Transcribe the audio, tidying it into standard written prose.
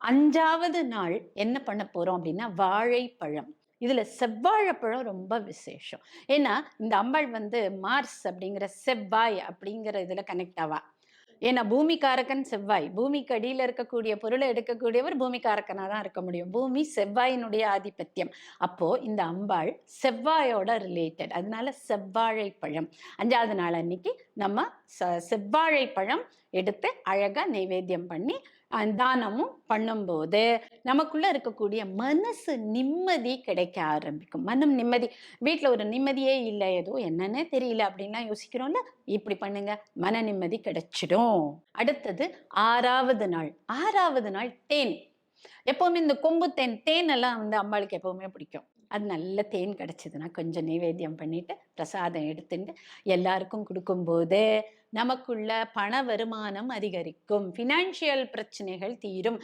5வது நாள் என்ன பண்ண போறோம் அப்படின்னா, வாழைப்பழம். இதுல செவ்வாழைப்பழம் ரொம்ப விசேஷம். ஏன்னா, இந்த அம்பாள் வந்து மார்ஸ் அப்படிங்கிற செவ்வாய் அப்படிங்கிற இதுல கனெக்ட் ஆவா. ஏன்னா பூமிகாரகன் செவ்வாய். பூமிக்கு அடியில இருக்கக்கூடிய பொருள எடுக்கக்கூடியவர் பூமிகாரகனா தான் இருக்க முடியும். பூமி செவ்வாயினுடைய ஆதிபத்தியம். அப்போ இந்த அம்பாள் செவ்வாயோட ரிலேட்டட். அதனால செவ்வாழைப்பழம். 5வது நாள் அன்னைக்கு நம்ம செவ்வாழைப்பழம் எடுத்து அழகா நைவேத்தியம் பண்ணி தானமும் பண்ணும்போது, நமக்குள்ள இருக்கக்கூடிய மனசு நிம்மதி கிடைக்க ஆரம்பிக்கும். மனம் நிம்மதி. வீட்ல ஒரு நிம்மதியே இல்ல. ஏதோ என்னன்னே தெரியல அப்படின்லாம் யோசிக்கிறோம்ல, இப்படி பண்ணுங்க. மன நிம்மதி கிடைச்சிடும். அடுத்தது 6வது நாள். 6வது நாள் தேன். எப்பவுமே இந்த கொம்பு தேன், தேன் எல்லாம் வந்து அம்பாளுக்கு எப்பவுமே பிடிக்கும். அது நல்ல தேன் கிடைச்சதுன்னா, கொஞ்சம் நைவேத்தியம் பண்ணிட்டு, பிரசாதம் எடுத்துண்டு எல்லாருக்கும் குடுக்கும்போது, நமக்குள்ள பண வருமானம் அதிகரிக்கும். ஃபினான்ஷியல் பிரச்சனைகள் தீரும்.